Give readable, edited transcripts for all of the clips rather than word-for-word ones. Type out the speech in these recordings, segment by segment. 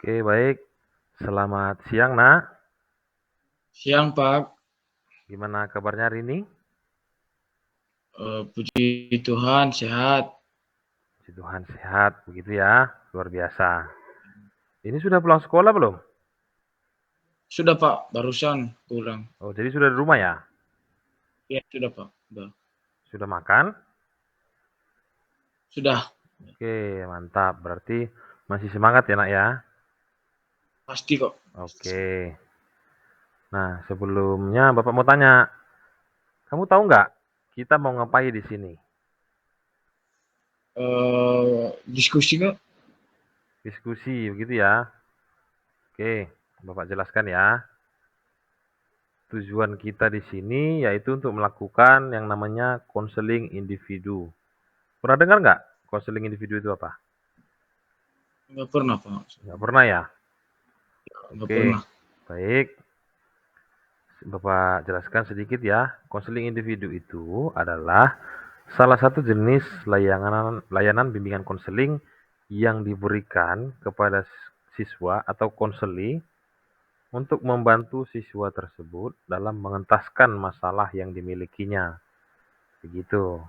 Oke, baik. Selamat siang, Nak. Siang, Pak. Gimana kabarnya hari ini? Puji Tuhan sehat. Puji Tuhan sehat, begitu ya. Luar biasa. Ini sudah pulang sekolah belum? Sudah, Pak, barusan pulang. Oh, jadi sudah di rumah ya? Ya, sudah, Pak. Sudah. Sudah makan? Sudah, Oke, mantap. Berarti masih semangat ya, Nak ya? pasti kok. Oke. Nah, sebelumnya Bapak mau tanya, kamu tahu nggak kita mau ngapain di sini? Diskusi kok. Diskusi, begitu ya? Oke, Bapak jelaskan ya. Tujuan kita di sini yaitu untuk melakukan yang namanya konseling individu. Pernah dengar nggak konseling individu itu apa? Nggak pernah, Pak. Nggak pernah ya? Nggak Oke, pernah. baik. Bapak jelaskan sedikit ya. Konseling individu itu adalah salah satu jenis layanan bimbingan konseling yang diberikan kepada siswa atau konseli untuk membantu siswa tersebut dalam mengentaskan masalah yang dimilikinya. Begitu.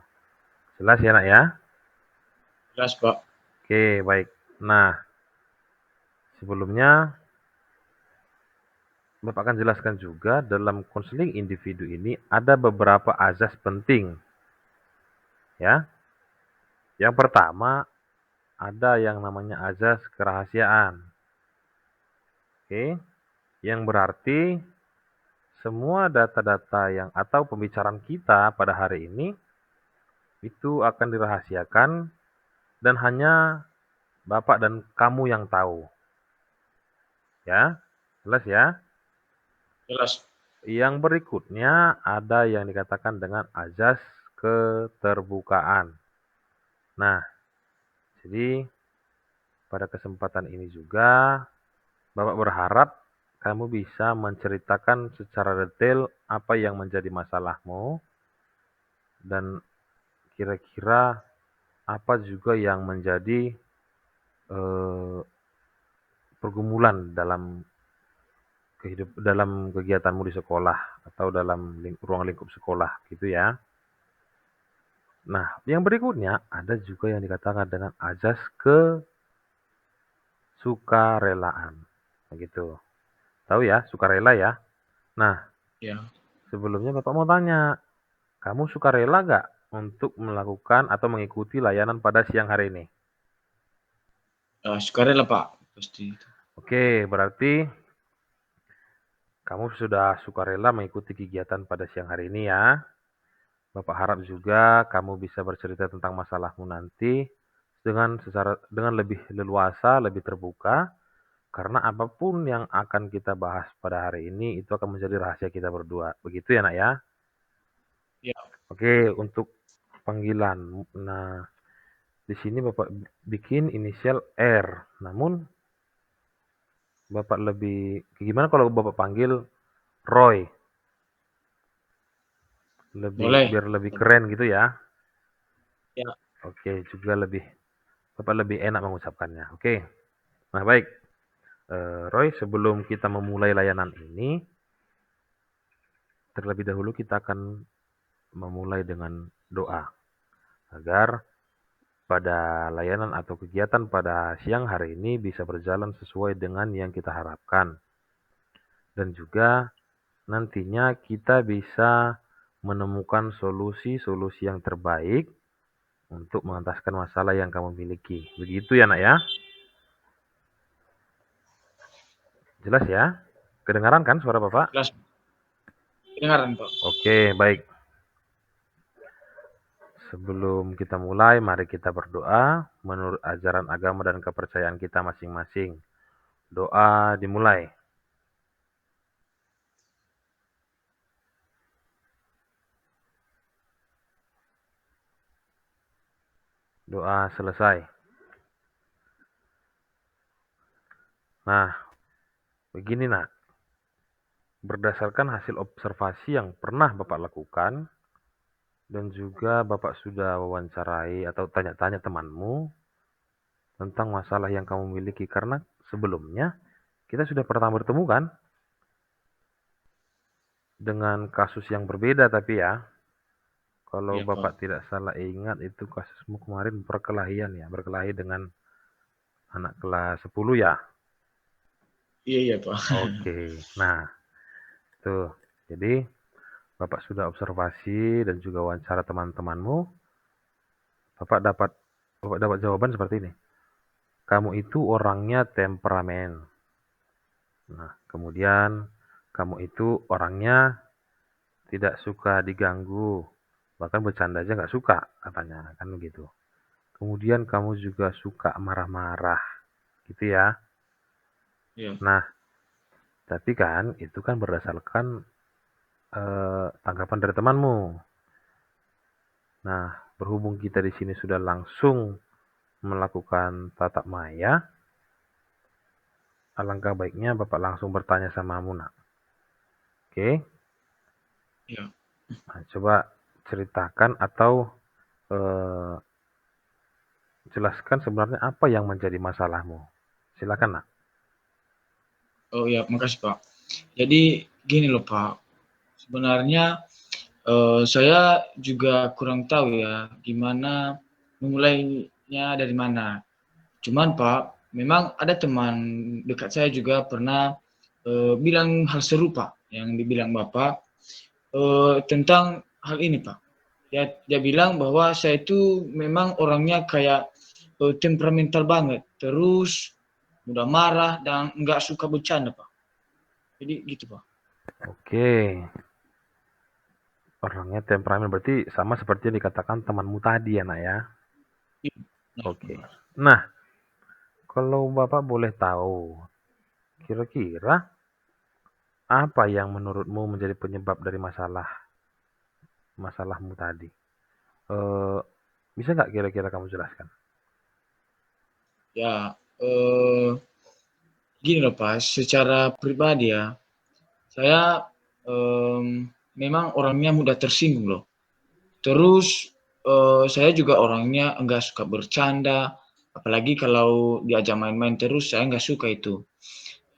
Jelas ya, Nak ya? Jelas, Pak. Oke, baik. Nah, sebelumnya Bapak akan jelaskan juga dalam konseling individu ini ada beberapa azas penting, ya. Yang pertama ada yang namanya azas kerahasiaan. Oke, yang berarti semua data-data yang atau pembicaraan kita pada hari ini itu akan dirahasiakan dan hanya Bapak dan kamu yang tahu. Ya, jelas ya. Jelas. Yang berikutnya ada yang dikatakan dengan azas keterbukaan. Nah, jadi pada kesempatan ini juga Bapak berharap kamu bisa menceritakan secara detail apa yang menjadi masalahmu dan kira-kira apa juga yang menjadi eh, pergumulan dalam kegiatanmu di sekolah atau dalam ruang lingkup sekolah gitu ya. Nah, yang berikutnya ada juga yang dikatakan dengan azas kesukarelaan. Begitu. Tahu ya, sukarela ya? Nah, Ya. sebelumnya Bapak mau tanya, kamu sukarela nggak untuk melakukan atau mengikuti layanan pada siang hari ini? Sukarela, Pak. Pasti itu. Oke, berarti kamu sudah sukarela mengikuti kegiatan pada siang hari ini ya. Bapak harap juga kamu bisa bercerita tentang masalahmu nanti dengan lebih leluasa, lebih terbuka, karena apapun yang akan kita bahas pada hari ini itu akan menjadi rahasia kita berdua. Begitu ya, Nak ya? Ya. Oke, untuk panggilan. Nah, di sini Bapak bikin inisial R. Namun Bapak lebih gimana kalau Bapak panggil Roy? Boleh. Biar lebih keren gitu ya. Ya. Oke, juga Bapak lebih enak mengucapkannya. Oke. Nah, baik. Roy, sebelum kita memulai layanan ini, terlebih dahulu kita akan memulai dengan doa agar pada layanan atau kegiatan pada siang hari ini bisa berjalan sesuai dengan yang kita harapkan. Dan juga nantinya kita bisa menemukan solusi-solusi yang terbaik untuk mengentaskan masalah yang kamu miliki. Begitu ya, Nak ya? Jelas ya? Kedengaran kan suara Bapak? Jelas. Dengaran, Pak. Oke, baik. Sebelum kita mulai, mari kita berdoa menurut ajaran agama dan kepercayaan kita masing-masing. Doa dimulai. Doa selesai. Nah, begini nak, berdasarkan hasil observasi yang pernah Bapak lakukan, dan juga Bapak sudah wawancarai atau tanya-tanya temanmu tentang masalah yang kamu miliki. Karena sebelumnya kita sudah pernah bertemu kan? Dengan kasus yang berbeda tapi ya. Kalau Iya, Pak. Bapak tidak salah ingat itu kasusmu kemarin perkelahian ya, berkelahi dengan anak kelas 10 ya? Iya, iya, Pak. Oke. Nah, tuh. Jadi Bapak sudah observasi dan juga wawancara teman-temanmu, Bapak dapat jawaban seperti ini. Kamu itu orangnya temperamen. Nah, kemudian kamu itu orangnya tidak suka diganggu, bahkan bercanda aja nggak suka katanya, kan begitu. Kemudian kamu juga suka marah-marah, gitu ya. Iya. Nah, tapi kan itu kan berdasarkan tanggapan dari temanmu. Nah, berhubung kita di sini sudah langsung melakukan tatap maya, alangkah baiknya Bapak langsung bertanya sama Muna. Oke? Iya. Nah, coba ceritakan atau eh, jelaskan sebenarnya apa yang menjadi masalahmu. Silakan, Nak. Oh iya, makasih, Pak. Jadi gini loh, Pak. Sebenarnya saya juga kurang tahu ya gimana memulainya dari mana. Cuman Pak, memang ada teman dekat saya juga pernah bilang hal serupa yang dibilang Bapak tentang hal ini, Pak. Dia bilang bahwa saya itu memang orangnya kayak temperamental banget, terus mudah marah dan nggak suka bercanda, Pak. Jadi gitu, Pak. Oke. Orangnya temperamen berarti sama seperti yang dikatakan temanmu tadi ya, Nak ya. Iya. Nah, Oke. benar. Nah, kalau Bapak boleh tahu, kira-kira apa yang menurutmu menjadi penyebab dari masalahmu tadi? Eh, bisa nggak kira-kira kamu jelaskan? Ya, gini loh Pak, secara pribadi ya, saya memang orangnya mudah tersinggung loh. Terus saya juga orangnya enggak suka bercanda, apalagi kalau diajak main-main terus saya enggak suka itu.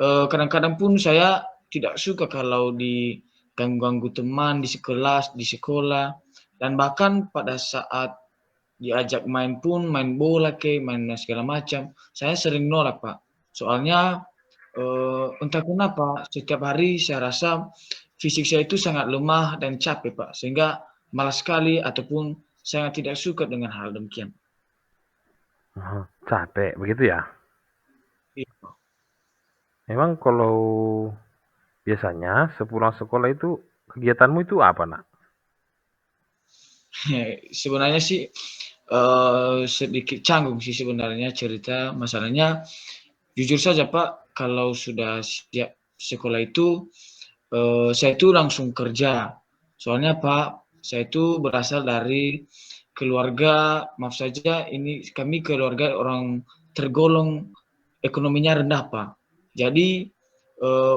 Kadang-kadang pun saya tidak suka kalau diganggu-ganggu teman di kelas, di sekolah, dan bahkan pada saat diajak main pun, main bola kek, main segala macam, saya sering nolak Pak. Soalnya entah kenapa setiap hari saya rasa fisik saya itu sangat lemah dan capek Pak, sehingga malas sekali ataupun sangat tidak suka dengan hal demikian. Capek, begitu ya? Iya, Pak. Memang kalau biasanya sepulang sekolah itu kegiatanmu itu apa, Nak? Sebenarnya sih sedikit canggung sih sebenarnya cerita masalahnya. Jujur saja Pak, kalau sudah siap sekolah itu saya itu langsung kerja. Soalnya Pak, saya itu berasal dari keluarga, maaf saja ini kami keluarga orang tergolong ekonominya rendah Pak. Jadi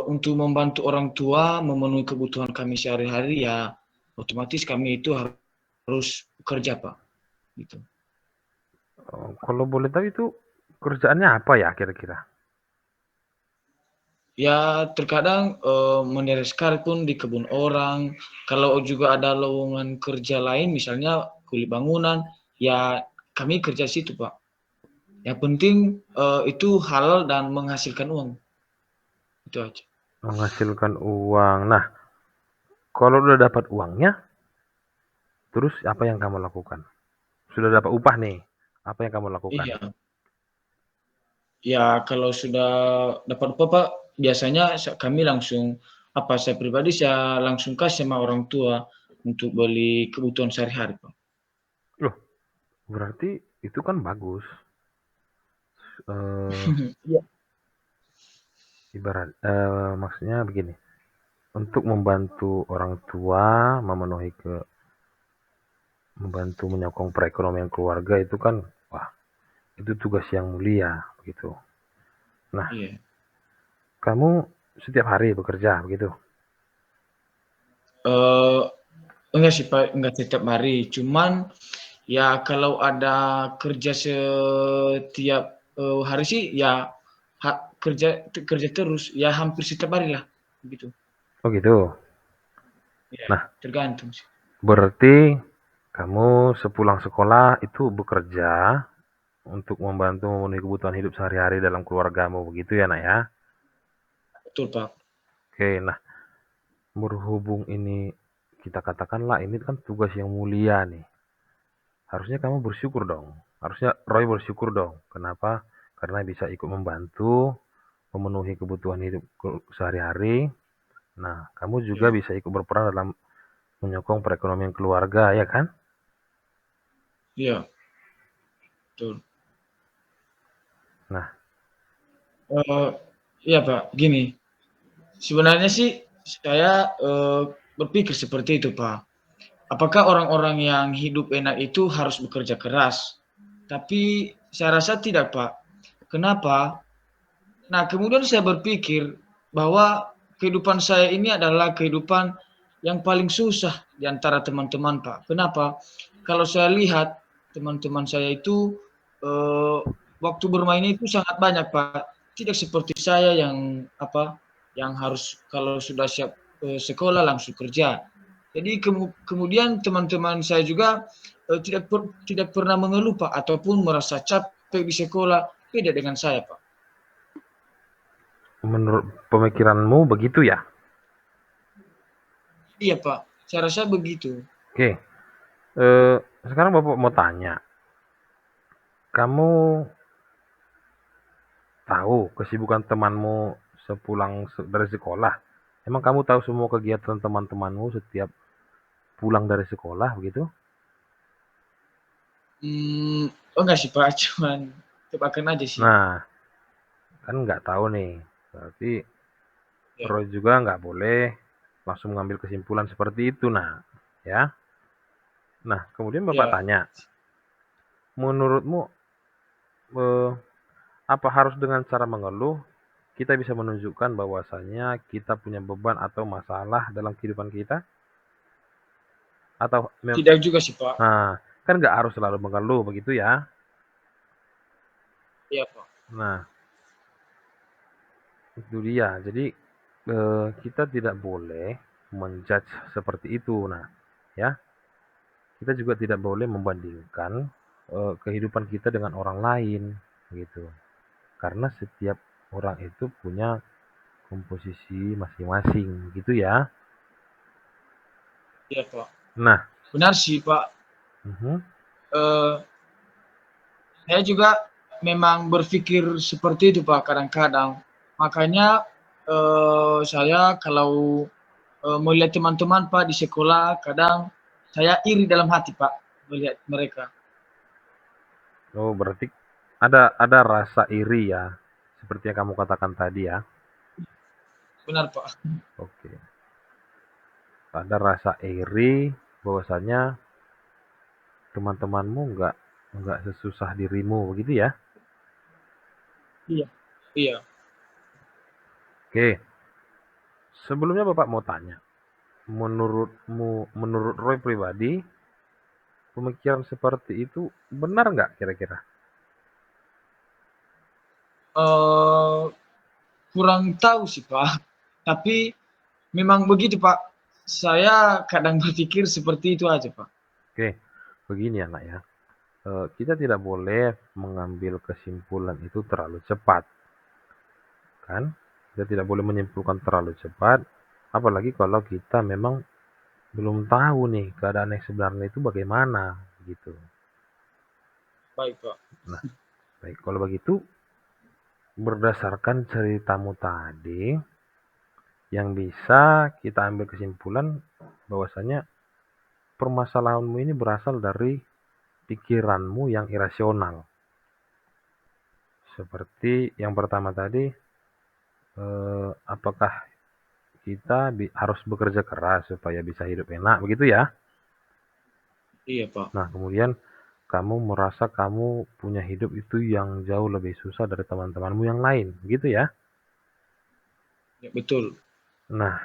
untuk membantu orang tua memenuhi kebutuhan kami sehari-hari ya otomatis kami itu harus bekerja Pak. Gitu. Kalau boleh tahu itu kerjaannya apa ya kira-kira? Ya terkadang menderek sekali pun di kebun orang. Kalau juga ada lowongan kerja lain, misalnya kulit bangunan, ya kami kerja di situ Pak. Yang penting itu halal dan menghasilkan uang. Itu aja. Menghasilkan uang. Nah, kalau udah dapat uangnya, terus apa yang kamu lakukan? Sudah dapat upah nih, apa yang kamu lakukan? Iya. Ya kalau sudah dapat apa Pak, biasanya kami langsung apa saya pribadi saya langsung kasih sama orang tua untuk beli kebutuhan sehari-hari Pak. Loh, berarti itu kan bagus. Eh, Iya. maksudnya begini, untuk membantu orang tua membantu menyokong perekonomian keluarga itu kan, wah, itu tugas yang mulia, begitu. Nah, Iya. kamu setiap hari bekerja, begitu? Eh, enggak sih Pak, enggak setiap hari. Cuman ya kalau ada kerja setiap hari sih ya kerja terus, ya hampir setiap hari lah, begitu. Oh gitu. Ya, Nah, tergantung sih. berarti kamu sepulang sekolah itu bekerja untuk membantu memenuhi kebutuhan hidup sehari-hari dalam keluargamu, begitu ya, Nak, ya? Betul, Pak. Oke, nah berhubung ini kita katakanlah ini kan tugas yang mulia nih. Harusnya kamu bersyukur dong. Harusnya Roy bersyukur dong. Kenapa? Karena bisa ikut membantu memenuhi kebutuhan hidup sehari-hari. Nah, kamu juga Ya, bisa ikut berperan dalam menyokong perekonomian keluarga, ya kan? iya, betul. Nah, Eee, iya, Pak, gini, sebenarnya sih saya, berpikir seperti itu, Pak. Apakah orang-orang yang hidup enak itu harus bekerja keras? Tapi saya rasa tidak, Pak. Kenapa? Nah, kemudian saya berpikir bahwa kehidupan saya ini adalah kehidupan yang paling susah di antara teman-teman, Pak. Kenapa? Kalau saya lihat teman-teman saya itu, eee, waktu bermainnya itu sangat banyak, Pak. Tidak seperti saya yang yang harus kalau sudah siap, sekolah langsung kerja. Jadi kemudian teman-teman saya juga, tidak pernah mengeluh, Pak, ataupun merasa capek di sekolah, beda dengan saya, Pak. menurut pemikiranmu begitu ya? Iya, Pak, saya rasa begitu. Oke, sekarang Bapak mau tanya, kamu tahu kesibukan temanmu sepulang dari sekolah? Emang kamu tahu semua kegiatan teman-temanmu setiap pulang dari sekolah begitu? Mmm, oh enggak sih, Pak, cuman tebakan aja sih. Nah, kan nggak tahu nih. Berarti Ya, Roy juga nggak boleh langsung mengambil kesimpulan seperti itu. Nah, ya. Nah, kemudian Bapak ya, tanya, menurutmu eh, apa harus dengan cara mengeluh kita bisa menunjukkan bahwasannya kita punya beban atau masalah dalam kehidupan kita? Atau tidak juga sih, Pak. nah, kan nggak harus selalu mengeluh begitu ya? Iya, Pak. Nah, itu dia. Jadi kita tidak boleh menjudge seperti itu. Nah, ya, kita juga tidak boleh membandingkan kehidupan kita dengan orang lain, gitu. Karena setiap orang itu punya komposisi masing-masing, gitu ya. Iya, Pak. Nah, Benar sih, Pak. mhm, Eee, saya juga memang berpikir seperti itu, Pak, kadang-kadang. Makanya, saya kalau, melihat teman-teman, Pak, di sekolah, kadang saya iri dalam hati, Pak, melihat mereka. oh berarti ada rasa iri ya, seperti yang kamu katakan tadi ya. Benar, Pak. Oke, ada rasa iri bahwasanya teman-temanmu nggak sesusah dirimu begitu ya. Iya. Iya. Oke, sebelumnya Bapak mau tanya, menurut Roy pribadi, pemikiran seperti itu benar nggak kira-kira? Eee, kurang tahu sih, Pak. Tapi memang begitu, Pak. Saya kadang berpikir seperti itu aja, Pak. Oke, begini ya Nak ya, kita tidak boleh mengambil kesimpulan itu terlalu cepat, kan? Kita tidak boleh menyimpulkan terlalu cepat, apalagi kalau kita memang belum tahu nih keadaan yang sebenarnya itu bagaimana, gitu. Baik, Pak. Nah, baik kalau begitu, berdasarkan ceritamu tadi, yang bisa kita ambil kesimpulan bahwasanya permasalahanmu ini berasal dari pikiranmu yang irasional. Seperti yang pertama tadi, apakah kita harus bekerja keras supaya bisa hidup enak, begitu ya? Iya, Pak. Nah, kemudian kamu merasa kamu punya hidup itu yang jauh lebih susah dari teman-temanmu yang lain, begitu ya? Ya, betul. Nah,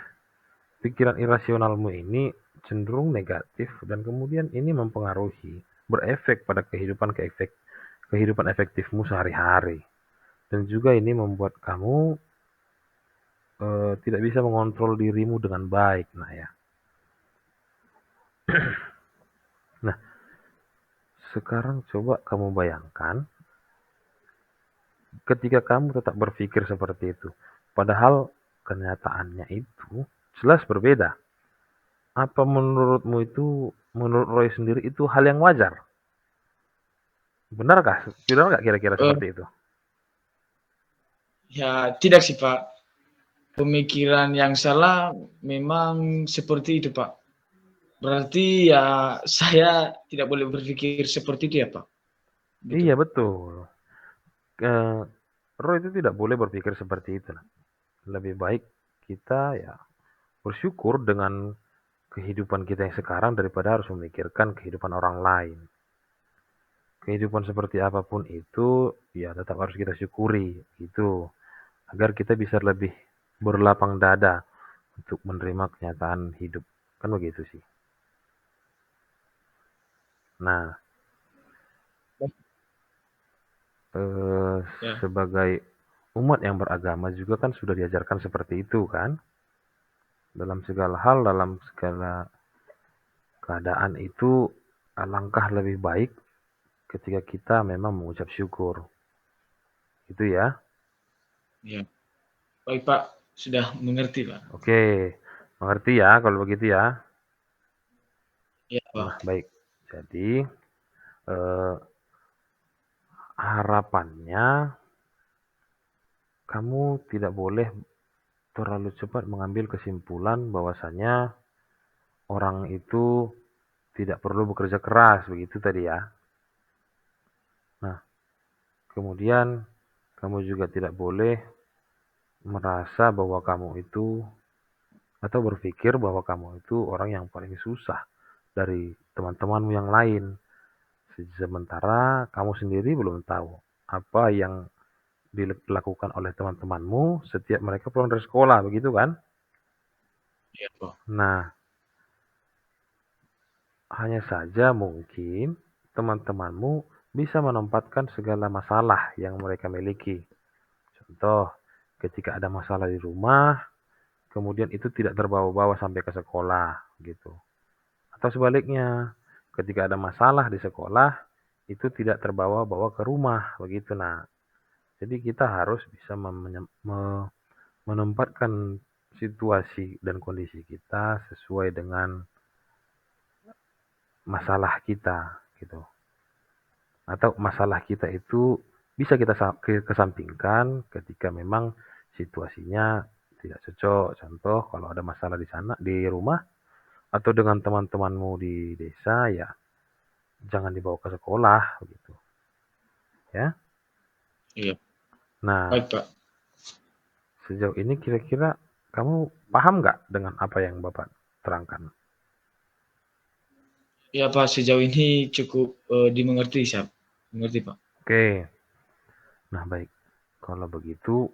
pikiran irasionalmu ini cenderung negatif dan kemudian ini mempengaruhi, berefek pada kehidupan efektifmu sehari-hari. dan juga ini membuat kamu tidak bisa mengontrol dirimu dengan baik. Nah ya. Nah, sekarang coba kamu bayangkan ketika kamu tetap berpikir seperti itu, padahal kenyataannya itu jelas berbeda. Apa menurutmu itu, menurut Roy sendiri itu hal yang wajar? Benarkah? Benar nggak kira-kira Eh, seperti itu? ya tidak sih Pak. Pemikiran yang salah memang seperti itu Pak. Berarti ya saya tidak boleh berpikir seperti itu ya Pak. Gitu. Iya betul. Eee, Roy itu tidak boleh berpikir seperti itu. Lebih baik kita ya bersyukur dengan kehidupan kita yang sekarang daripada harus memikirkan kehidupan orang lain. Kehidupan seperti apapun itu ya tetap harus kita syukuri gitu, agar kita bisa lebih berlapang dada untuk menerima kenyataan hidup. Kan begitu sih. Nah, eee, Ya, sebagai umat yang beragama juga kan sudah diajarkan seperti itu kan. Dalam segala hal, dalam segala keadaan itu alangkah lebih baik ketika kita memang mengucap syukur. Itu ya. ya. Baik Pak, sudah mengerti Pak. Oke, mengerti ya kalau begitu ya. Ya Nah, Pak. baik. Jadi, eh, harapannya kamu tidak boleh terlalu cepat mengambil kesimpulan bahwasanya orang itu tidak perlu bekerja keras, begitu tadi ya. Nah, kemudian kamu juga tidak boleh merasa bahwa kamu itu atau berpikir bahwa kamu itu orang yang paling susah dari teman-temanmu yang lain. Sementara kamu sendiri belum tahu apa yang dilakukan oleh teman-temanmu setiap mereka pulang dari sekolah, begitu kan? Ya Pak. Nah, hanya saja mungkin teman-temanmu bisa menempatkan segala masalah yang mereka miliki. Contoh, ketika ada masalah di rumah, kemudian itu tidak terbawa-bawa sampai ke sekolah, gitu. Atau sebaliknya, ketika ada masalah di sekolah, itu tidak terbawa-bawa ke rumah, begitu. Nah, jadi kita harus bisa menempatkan situasi dan kondisi kita sesuai dengan masalah kita, gitu. Atau masalah kita itu bisa kita kesampingkan ketika memang situasinya tidak cocok. Contoh, kalau ada masalah di sana, di rumah, atau dengan teman-temanmu di desa, ya jangan dibawa ke sekolah, begitu. Ya. Iya. Nah, Baik Pak. sejauh ini kira-kira kamu paham nggak dengan apa yang Bapak terangkan? Ya Pak, sejauh ini cukup dimengerti Siap. Mengerti Pak. Oke, nah baik. Kalau begitu,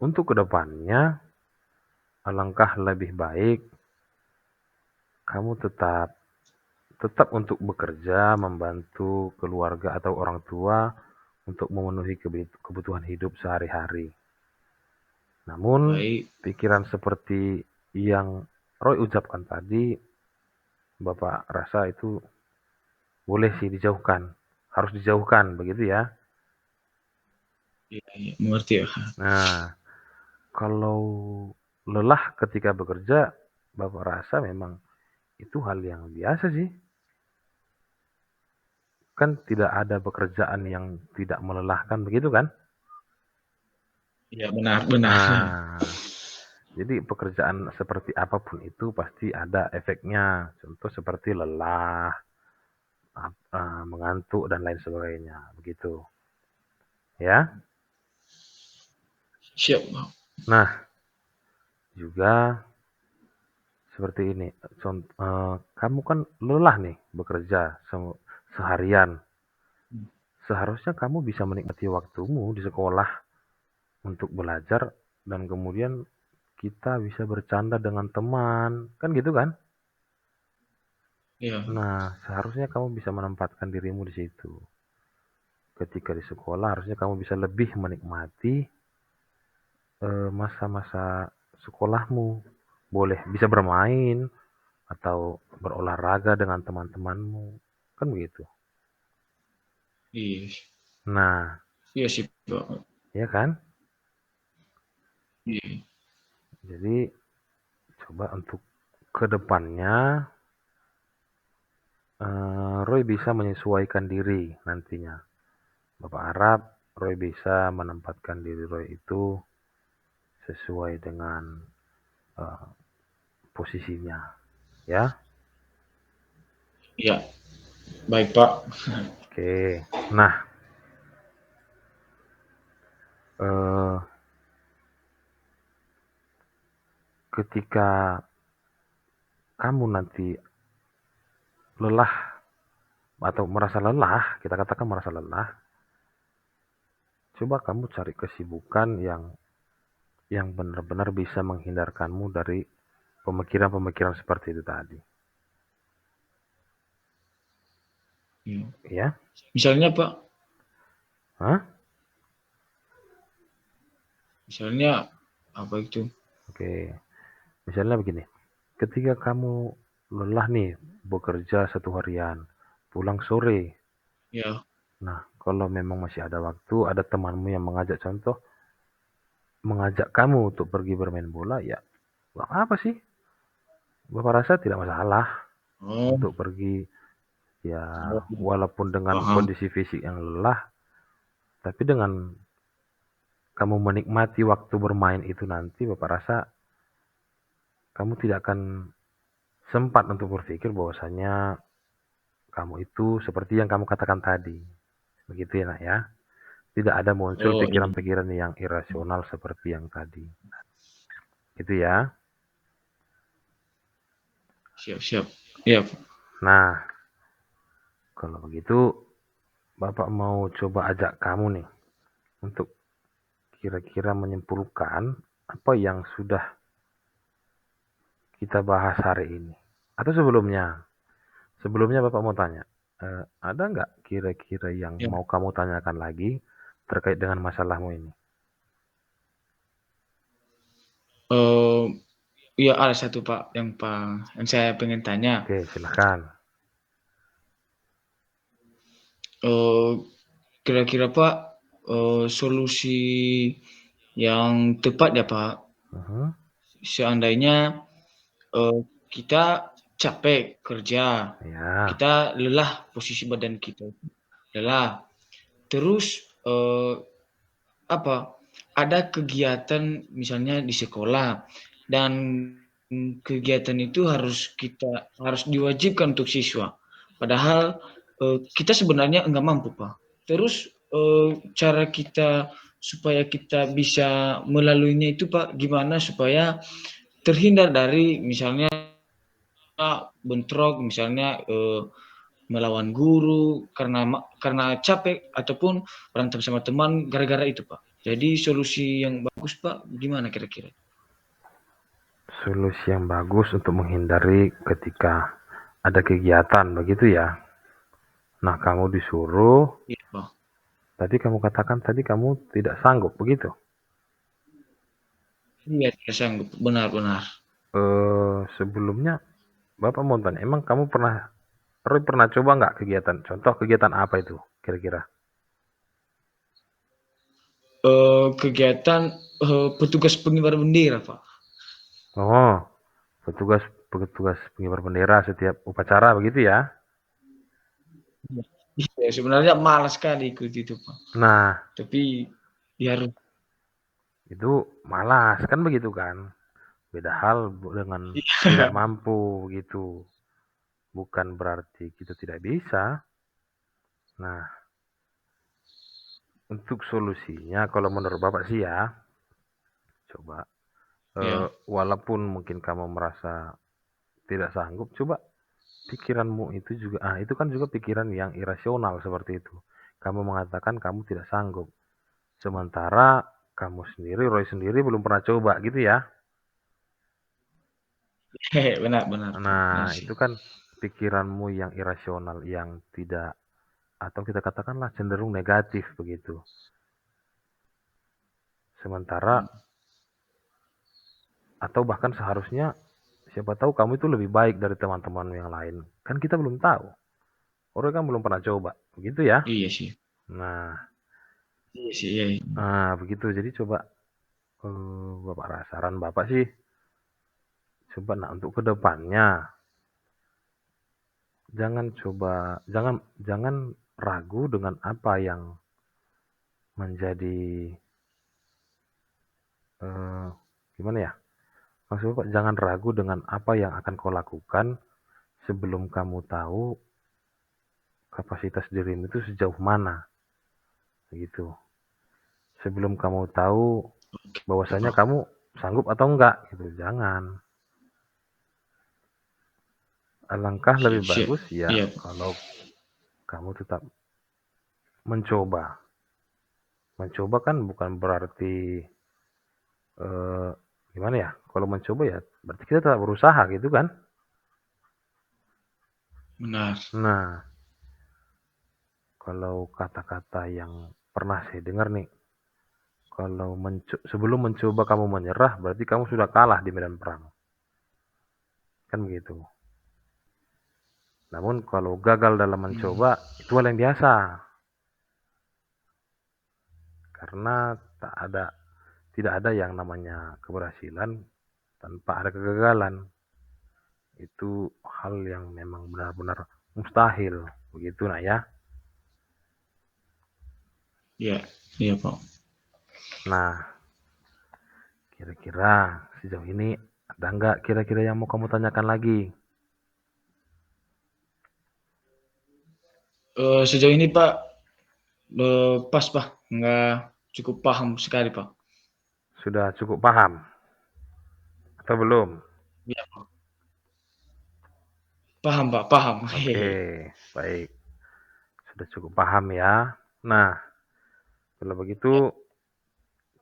untuk kedepannya, alangkah lebih baik kamu tetap tetap untuk bekerja, membantu keluarga atau orang tua untuk memenuhi kebutuhan hidup sehari-hari. Namun, Baik. pikiran seperti yang Roy ucapkan tadi, Bapak rasa itu boleh sih dijauhkan, harus dijauhkan, begitu ya. Iya, iya. Mengerti ya. Nah, kalau lelah ketika bekerja, Bapak rasa memang itu hal yang biasa sih. Kan tidak ada pekerjaan yang tidak melelahkan, begitu kan? Iya benar, benar. Nah, jadi pekerjaan seperti apapun itu pasti ada efeknya. Contoh seperti lelah, mengantuk dan lain sebagainya, begitu. Ya. Siap Pak. Nah, juga seperti ini. Kamu kan lelah nih bekerja seharian. Seharusnya kamu bisa menikmati waktumu di sekolah untuk belajar dan kemudian kita bisa bercanda dengan teman, kan gitu kan? Iya. Nah, seharusnya kamu bisa menempatkan dirimu di situ. ketika di sekolah harusnya kamu bisa lebih menikmati masa-masa sekolahmu. Boleh bisa bermain atau berolahraga dengan teman-temanmu, kan begitu. Iya, Nah, iya sih Pak. ya kan? Iya. Jadi coba untuk kedepannya Roy bisa menyesuaikan diri nantinya. Bapak harap Roy bisa menempatkan diri Roy itu sesuai dengan uh, posisinya, ya. Iya, baik Pak. Oke. Nah, eh, ketika kamu nanti lelah atau merasa lelah, kita katakan merasa lelah, coba kamu cari kesibukan yang benar-benar bisa menghindarkanmu dari pemikiran-pemikiran seperti itu tadi. Iya. Ya? Misalnya Pak, Hah? misalnya apa itu? Oke. Misalnya begini, ketika kamu lelah nih bekerja satu harian, pulang sore. Ya, Nah, kalau memang masih ada waktu, ada temanmu yang mengajak kamu untuk pergi bermain bola, ya gak apa sih? Bapak rasa tidak masalah oh, untuk pergi, ya oh, walaupun dengan paham. kondisi fisik yang lelah, tapi dengan kamu menikmati waktu bermain itu nanti, Bapak rasa kamu tidak akan sempat untuk berpikir bahwasanya kamu itu seperti yang kamu katakan tadi. Begitu ya, Nak ya. Tidak ada muncul Oh, iya. pikiran-pikiran yang irasional seperti yang tadi. Gitu ya. Siap-siap. Iya, Pak. Nah, kalau begitu Bapak mau coba ajak kamu nih untuk kira-kira menyimpulkan apa yang sudah kita bahas hari ini. Atau sebelumnya Bapak mau tanya, ada nggak kira-kira yang Ya. mau kamu tanyakan lagi terkait dengan masalahmu ini? Eh, iya ada satu Pak yang saya pengen tanya. Oke, silahkan. Eh, kira-kira Pak, solusi yang tepat ya Pak, Mhm. seandainya eh, kita capek kerja, Ya, kita lelah, posisi badan kita lelah, terus apa, ada kegiatan misalnya di sekolah dan kegiatan itu harus diwajibkan untuk siswa. Padahal kita sebenarnya enggak mampu, Pak. Terus cara kita supaya kita bisa melaluinya itu, Pak, gimana supaya terhindar dari misalnya bentrok, misalnya melawan guru karena capek ataupun berantem sama teman gara-gara itu Pak. Jadi solusi yang bagus Pak gimana kira-kira? solusi yang bagus untuk menghindari ketika ada kegiatan, begitu ya. Nah, kamu disuruh, Iya Pak. tadi kamu katakan tadi kamu tidak sanggup, begitu. Iya saya sanggup benar-benar. Sebelumnya Bapak mau tanya, emang kamu Roy pernah coba nggak kegiatan? Contoh kegiatan apa itu kira-kira? Kegiatan petugas pengibar bendera Pak. Oh, petugas petugas pengibar bendera setiap upacara begitu ya? Iya sebenarnya malas sekali ikut itu Pak. Nah, Tapi ya harus. itu malas kan begitu kan? Beda hal dengan tidak Iya. mampu gitu. Bukan berarti kita tidak bisa. Nah, untuk solusinya kalau menurut Bapak sih ya, coba Ya. walaupun mungkin kamu merasa tidak sanggup, coba pikiranmu itu juga, itu kan juga pikiran yang irasional seperti itu. Kamu mengatakan kamu tidak sanggup, sementara kamu sendiri, Roy sendiri belum pernah coba gitu ya. Benar benar Pak. Benar Nah, sih. itu kan pikiranmu yang irasional, yang tidak atau kita katakanlah cenderung negatif begitu. Sementara atau bahkan seharusnya siapa tahu kamu itu lebih baik dari teman-teman yang lain. Kan kita belum tahu. Orang kan belum pernah coba. Begitu ya. Iya sih. Nah, Iya sih, iya. begitu. Jadi coba saran Bapak sih coba untuk kedepannya jangan ragu dengan apa yang menjadi gimana ya? Maksud Bapak jangan ragu dengan apa yang akan kau lakukan sebelum kamu tahu kapasitas dirimu itu sejauh mana. Begitu. Sebelum kamu tahu bahwasanya Pak. kamu sanggup atau enggak gitu. Jangan. Alangkah lebih Siap, siap. bagus ya Iya, Pak. kalau kamu tetap mencoba. Mencoba kan bukan berarti gimana ya? Kalau mencoba ya berarti kita tetap berusaha gitu kan? Benar. Nah, kalau kata-kata yang pernah saya dengar nih, kalau sebelum mencoba kamu menyerah, berarti kamu sudah kalah di medan perang. Kan begitu. Namun kalau gagal dalam Hmm. mencoba, itu hal yang biasa. Karena tidak ada yang namanya keberhasilan tanpa ada kegagalan. Itu hal yang memang benar-benar mustahil. Begitu nah ya. Iya, iya, Pak. Nah, kira-kira sejauh ini ada nggak kira-kira yang mau kamu tanyakan lagi? Sejauh ini, Pak, pas, Pak. Nggak cukup paham sekali, Pak. Sudah cukup paham atau belum? Iya, Pak. Paham, Pak, paham. Oke, baik. Sudah cukup paham ya. Nah, kalau begitu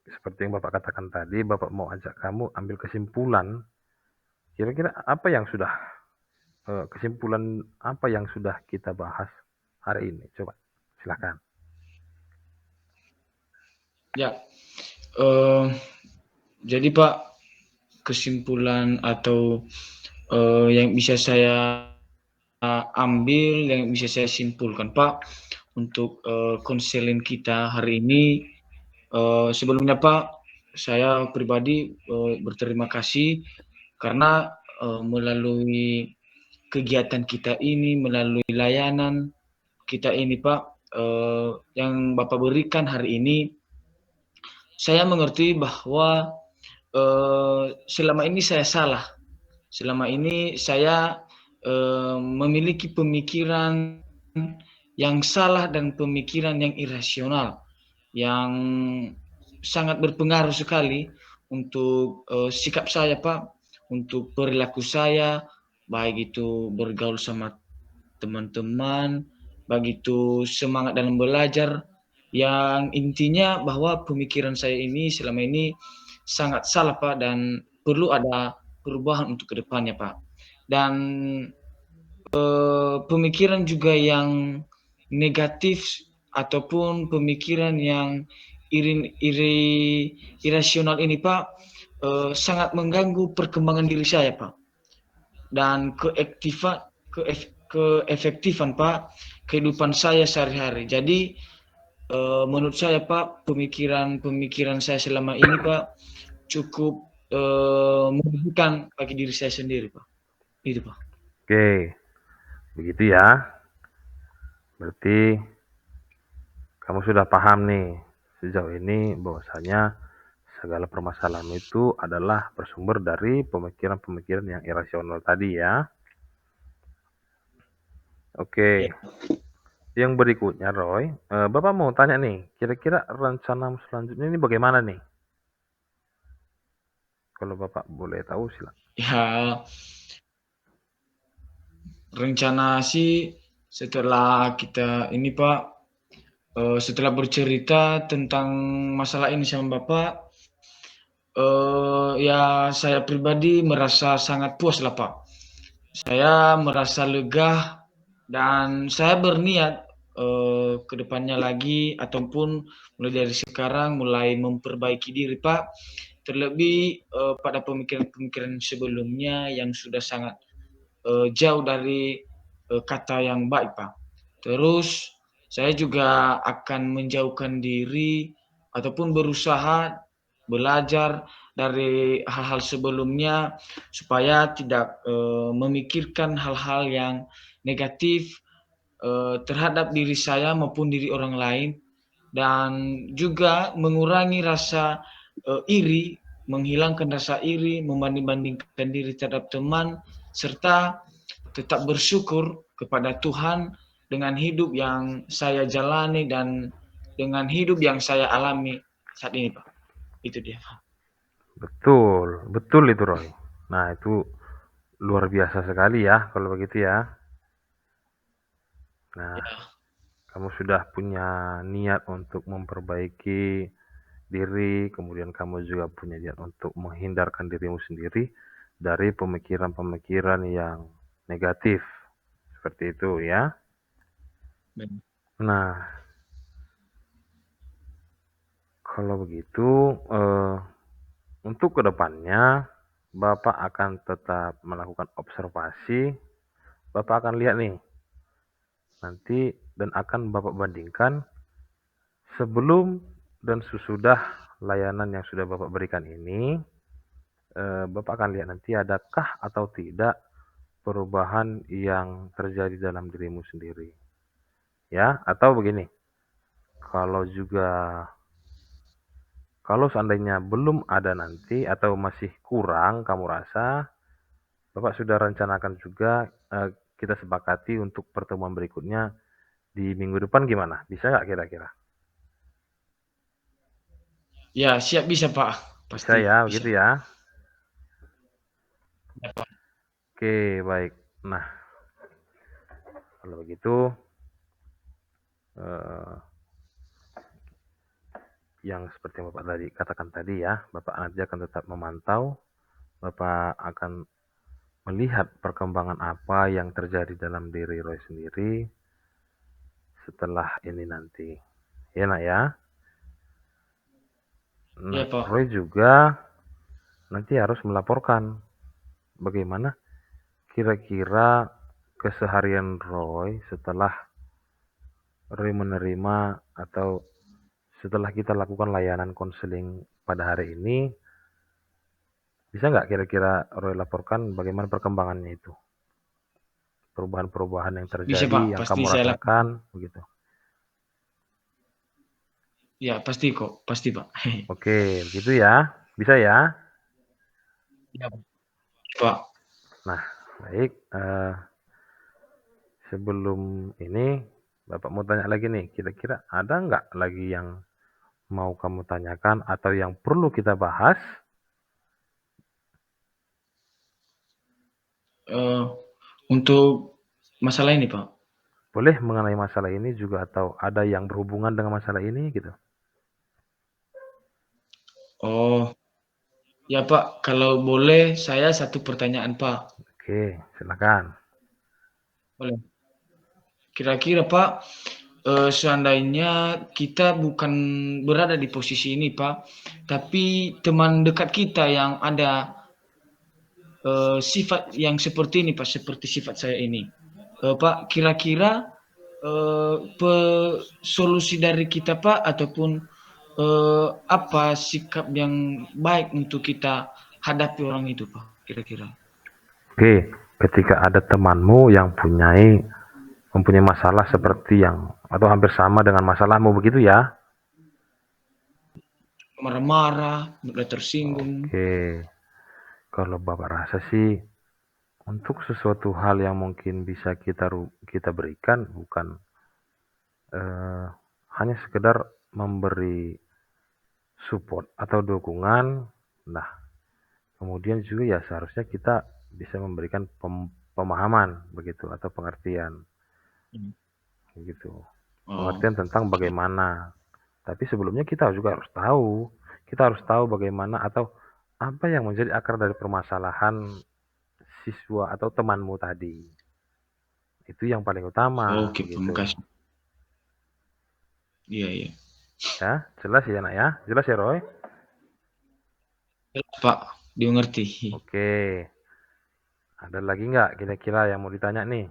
Ya. seperti yang Bapak katakan tadi, Bapak mau ajak kamu ambil kesimpulan. Kira-kira apa yang sudah kesimpulan apa yang sudah kita bahas hari ini? Coba, silakan. Ya, eh, jadi Pak, kesimpulan atau yang bisa saya ambil, yang bisa saya simpulkan Pak, untuk konseling kita hari ini, sebelumnya Pak, saya pribadi berterima kasih karena melalui kegiatan kita ini, melalui layanan kita ini Pak, yang Bapak berikan hari ini, saya mengerti bahwa selama ini saya salah. Selama ini saya memiliki pemikiran yang salah dan pemikiran yang irasional, yang sangat berpengaruh sekali untuk sikap saya Pak, untuk perilaku saya, baik itu bergaul sama teman-teman, begitu semangat dalam belajar, yang intinya bahwa pemikiran saya ini selama ini sangat salah Pak dan perlu ada perubahan untuk kedepannya Pak. Dan pemikiran juga yang negatif ataupun pemikiran yang irasional ini Pak sangat mengganggu perkembangan diri saya Pak dan keefektifan Pak kehidupan saya sehari-hari. Jadi menurut saya Pak pemikiran saya selama ini Pak cukup merugikan bagi diri saya sendiri Pak. Itu Pak. Oke, begitu ya. Berarti kamu sudah paham nih sejauh ini bahwasanya segala permasalahan itu adalah bersumber dari pemikiran-pemikiran yang irasional tadi ya. Ya. Oke, yang berikutnya Roy, Bapak mau tanya nih, kira-kira rencana selanjutnya ini bagaimana nih? Kalau Bapak boleh tahu silakan. Ya, rencana sih setelah kita ini Pak, setelah bercerita tentang masalah ini sama Bapak, ya saya pribadi merasa sangat puas lah Pak. Saya merasa lega dan saya berniat ke depannya lagi ataupun mulai dari sekarang mulai memperbaiki diri, Pak. Terlebih pada pemikiran-pemikiran sebelumnya yang sudah sangat jauh dari kata yang baik, Pak. Terus saya juga akan menjauhkan diri ataupun berusaha belajar dari hal-hal sebelumnya supaya tidak memikirkan hal-hal yang negatif terhadap diri saya maupun diri orang lain, dan juga mengurangi rasa iri, menghilangkan rasa iri, membanding-bandingkan diri terhadap teman, serta tetap bersyukur kepada Tuhan dengan hidup yang saya jalani dan dengan hidup yang saya alami saat ini, Pak. Itu dia. Betul, betul itu Roy. Nah, itu luar biasa sekali ya kalau begitu ya. Nah, Ya, kamu sudah punya niat untuk memperbaiki diri, kemudian kamu juga punya niat untuk menghindarkan dirimu sendiri dari pemikiran-pemikiran yang negatif. Seperti itu ya. benar. Nah, kalau begitu untuk kedepannya Bapak akan tetap melakukan observasi. Bapak akan lihat nih nanti dan akan Bapak bandingkan sebelum dan sesudah layanan yang sudah Bapak berikan ini, Bapak akan lihat nanti adakah atau tidak perubahan yang terjadi dalam dirimu sendiri. Ya, atau begini, kalau juga kalau seandainya belum ada nanti atau masih kurang kamu rasa, Bapak sudah rencanakan juga kita sepakati untuk pertemuan berikutnya di minggu depan gimana? Bisa nggak kira-kira? Ya, siap bisa, Pak. Bisa Pasti ya, bisa. begitu ya. Ya, Pak. Oke, baik. Nah, kalau begitu eh, yang seperti yang Bapak tadi katakan tadi ya, Bapak nanti akan tetap memantau, Bapak akan melihat perkembangan apa yang terjadi dalam diri Roy sendiri setelah ini nanti. Ya, nak ya. Nah, Ya, Pak. Roy juga nanti harus melaporkan bagaimana kira-kira keseharian Roy setelah Roy menerima atau setelah kita lakukan layanan konseling pada hari ini, bisa nggak kira-kira Roy laporkan bagaimana perkembangannya itu? Perubahan-perubahan yang Bisa, terjadi, Pak. yang Pasti kamu saya rasakan, lakukan. begitu. Ya, pasti kok. Pasti, Pak. Oke, begitu ya. Bisa ya? Ya, Pak. Nah, baik. Sebelum ini, Bapak mau tanya lagi nih, kira-kira ada nggak lagi yang mau kamu tanyakan atau yang perlu kita bahas? Eh, untuk masalah ini, Pak. Boleh mengenai masalah ini juga atau ada yang berhubungan dengan masalah ini gitu. Oh, ya, Pak. Kalau boleh, saya satu pertanyaan, Pak. Oke, silakan. Boleh. Kira-kira, Pak, seandainya kita bukan berada di posisi ini, Pak, tapi teman dekat kita yang ada sifat yang seperti ini, Pak, seperti sifat saya ini. Pak, kira-kira solusi dari kita, Pak, ataupun apa sikap yang baik untuk kita hadapi orang itu, Pak, kira-kira? Oke, ketika ada temanmu yang mempunyai masalah seperti yang atau hampir sama dengan masalahmu begitu ya. Marah-marah, mudah tersinggung. Oke, kalau Bapak rasa sih untuk sesuatu hal yang mungkin bisa kita berikan bukan eh, hanya sekedar memberi support atau dukungan. Nah, kemudian juga ya seharusnya kita bisa memberikan pemahaman begitu atau pengertian begitu. Oh, Pengertian tentang bagaimana. Tapi sebelumnya kita juga harus tahu, kita harus tahu bagaimana atau apa yang menjadi akar dari permasalahan siswa atau temanmu tadi. Itu yang paling utama oke, Pak, begitu. makasih. Iya, iya. Ya, jelas ya nak ya? Jelas ya Roy? Jelas, Pak, dimengerti. Oke, ada lagi nggak kira-kira yang mau ditanya nih?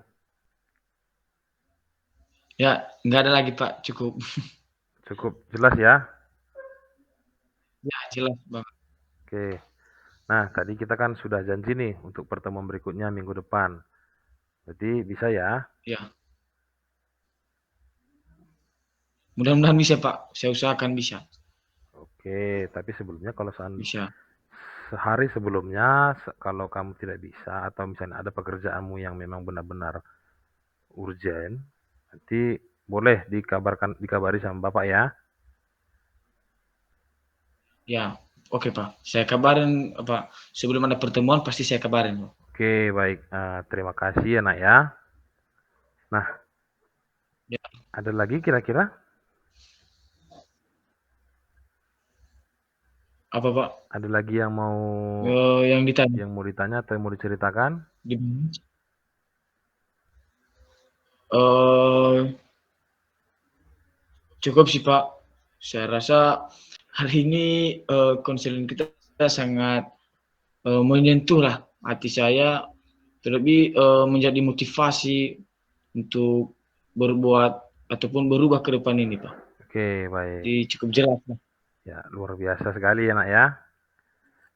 Ya, nggak ada lagi, Pak, cukup. Cukup jelas ya? Ya, jelas banget. Oke, nah tadi kita kan sudah janji nih untuk pertemuan berikutnya minggu depan. Jadi bisa ya? Ya, mudah-mudahan bisa, Pak. Saya usahakan bisa. Oke, tapi sebelumnya kalau Bisa. sehari sebelumnya, kalau kamu tidak bisa atau misalnya ada pekerjaanmu yang memang benar-benar urgent, nanti boleh dikabari sama Bapak ya. Ya, oke, Pak. Saya kabarin, Pak. Sebelum ada pertemuan, pasti saya kabarin, Pak. Oke, baik. Terima kasih ya, Nak ya. Nah, Ya, ada lagi kira-kira apa, Pak? ada lagi Yang ditanya. yang mau ditanya atau yang mau diceritakan? Di, eh, cukup sih, Pak. Saya rasa hari ini konseling kita sangat menyentuh lah hati saya, terlebih menjadi motivasi untuk berbuat ataupun berubah ke depan ini, Pak. Oke, baik. Jadi cukup jelas, Pak. Ya, luar biasa sekali ya, Nak ya.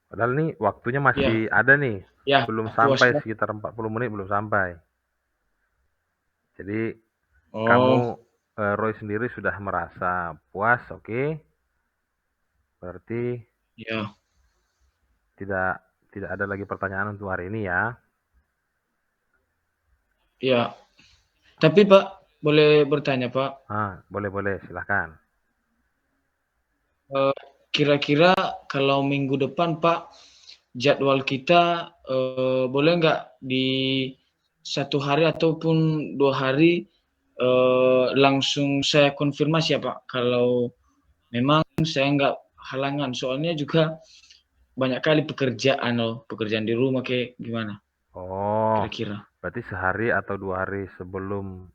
Padahal nih waktunya masih Ya, ada nih. ya, Belum puas, sampai Pak. sekitar 40 menit belum sampai. Jadi kamu Oh, Roy sendiri sudah merasa puas, oke? Berarti ya, tidak tidak ada lagi pertanyaan untuk hari ini ya. ya. Tapi Pak, boleh bertanya Pak, Boleh-boleh, silahkan. eh, kira-kira kalau minggu depan Pak, jadwal kita boleh nggak di satu hari ataupun 2 hari langsung saya konfirmasi ya Pak, kalau memang saya nggak halangan, soalnya juga banyak kali pekerjaan loh, pekerjaan di rumah kayak gimana Oh, kira-kira. berarti sehari atau 2 hari sebelum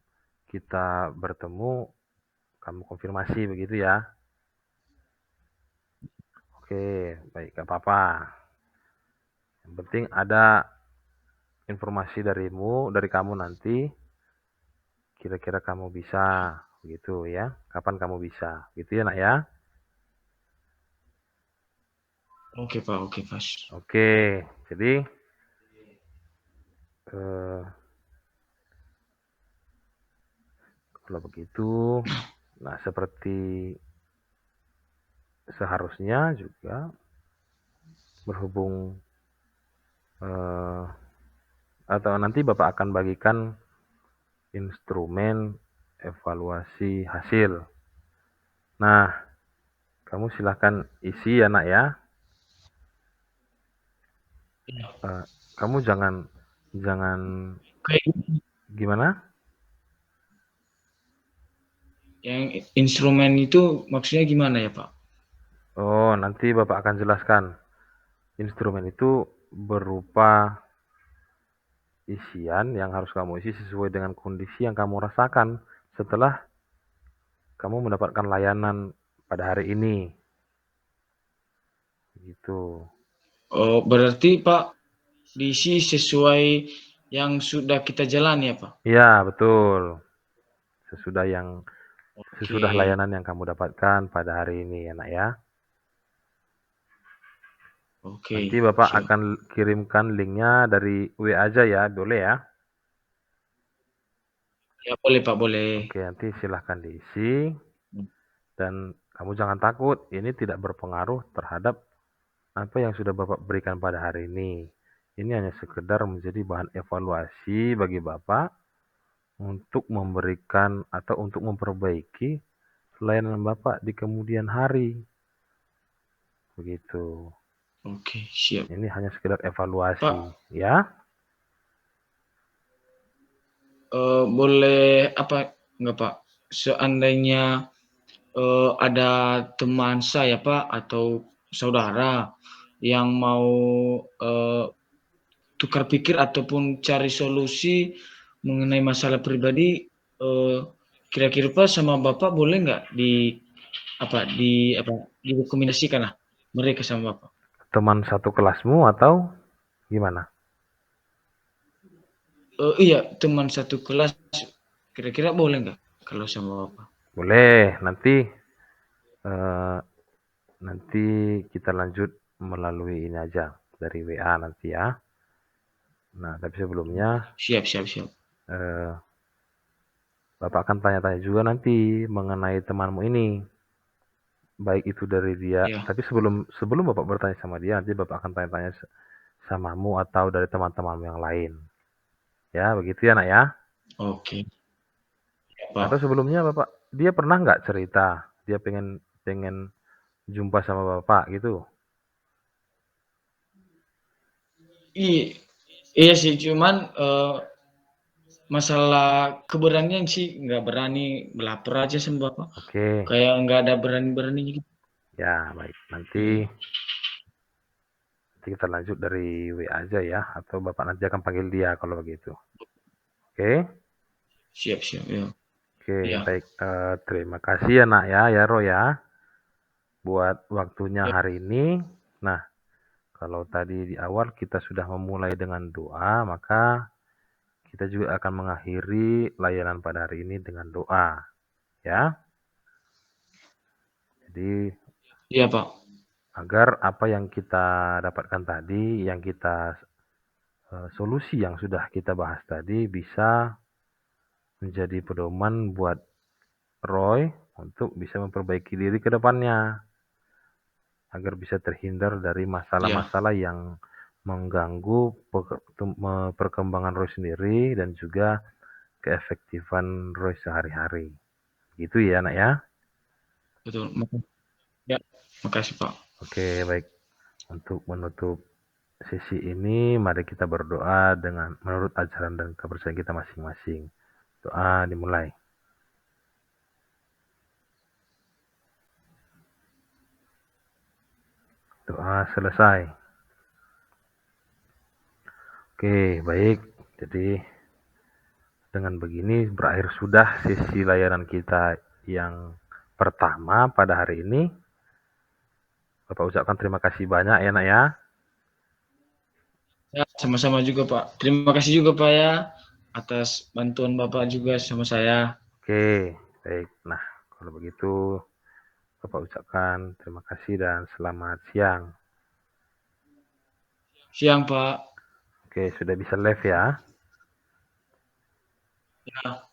kita bertemu, kamu konfirmasi begitu ya? Oke, baik, gak apa-apa. Yang penting ada informasi dari kamu nanti, kira-kira kamu bisa, gitu ya. Kapan kamu bisa, gitu ya nak ya? Oke Pak. Oke, jadi eh, kalau begitu, nah seperti seharusnya juga berhubung eh, atau nanti Bapak akan bagikan instrumen evaluasi hasil. Nah, kamu silahkan isi ya nak ya. Ya. Eh, kamu jangan jangan Kayak gimana? yang instrumen itu maksudnya gimana ya Pak? Oh, nanti Bapak akan jelaskan. Instrumen itu berupa isian yang harus kamu isi sesuai dengan kondisi yang kamu rasakan setelah kamu mendapatkan layanan pada hari ini. Gitu. Oh, berarti Pak diisi sesuai yang sudah kita jalani ya Pak? Iya, betul. Sesudah yang Oke, sesudah layanan yang kamu dapatkan pada hari ini ya, Nak ya. oke, Nanti Bapak siap. akan kirimkan linknya dari WA aja ya, boleh ya? Ya boleh Pak, boleh. Oke, nanti silahkan diisi dan kamu jangan takut, ini tidak berpengaruh terhadap apa yang sudah Bapak berikan pada hari ini. Ini hanya sekedar menjadi bahan evaluasi bagi Bapak untuk memberikan atau untuk memperbaiki layanan Bapak di kemudian hari. Begitu. Oke, siap. Ini hanya sekedar evaluasi, Pak, ya. boleh apa enggak Pak? Seandainya ada teman saya Pak atau saudara yang mau eh, tukar pikir ataupun cari solusi mengenai masalah pribadi, kira-kira Pak sama Bapak boleh nggak direkomendasikan lah mereka sama Bapak? Teman satu kelasmu atau gimana? Iya, teman satu kelas, kira-kira boleh nggak kalau sama Bapak? Boleh, eh, nanti kita lanjut melalui ini aja dari WA nanti ya. Nah, tapi sebelumnya Siap, siap, siap. eh, Bapak akan tanya-tanya juga nanti mengenai temanmu ini. Baik itu dari dia, Ya, tapi sebelum sebelum Bapak bertanya sama dia, nanti Bapak akan tanya-tanya samamu atau dari teman-temanmu yang lain. Ya, begitu ya, Nak ya. oke. Ya, Atau Pak. sebelumnya Bapak, dia pernah nggak cerita dia pengen pengen jumpa sama Bapak gitu? Iya sih, cuman masalah keberanian sih nggak berani melapor aja sama Bapak. Oke, Kayak nggak ada berani-beraninya gitu. ya baik. Nanti Iya, nanti kita lanjut dari WA aja ya, atau Bapak nanti akan panggil dia kalau begitu. Oke, siap, siap. Ya, oke, ya. baik. Terima kasih ya Nak ya, Yaro ya, buat waktunya Ya, hari ini. Nah, kalau tadi di awal kita sudah memulai dengan doa, maka kita juga akan mengakhiri layanan pada hari ini dengan doa, ya. Jadi iya, Pak. agar apa yang kita dapatkan tadi, yang kita solusi yang sudah kita bahas tadi bisa menjadi pedoman buat Roy untuk bisa memperbaiki diri ke depannya, agar bisa terhindar dari Ya, masalah-masalah yang mengganggu perkembangan Roy sendiri dan juga keefektifan Roy sehari-hari. Gitu ya, Nak ya. betul. Ya, makasih, Pak. Oke, baik. Untuk menutup sesi ini, mari kita berdoa dengan menurut ajaran dan kepercayaan kita masing-masing. Doa dimulai. Doa selesai. Oke, baik. Jadi dengan begini berakhir sudah sesi layanan kita yang pertama pada hari ini. Bapak ucapkan terima kasih banyak ya, Nak ya. Ya, sama-sama juga, Pak. Terima kasih juga, Pak ya, atas bantuan Bapak juga sama saya. Oke, baik. Nah, kalau begitu Bapak ucapkan terima kasih dan selamat siang. Siang, Pak. Oke, sudah bisa live ya. Ya.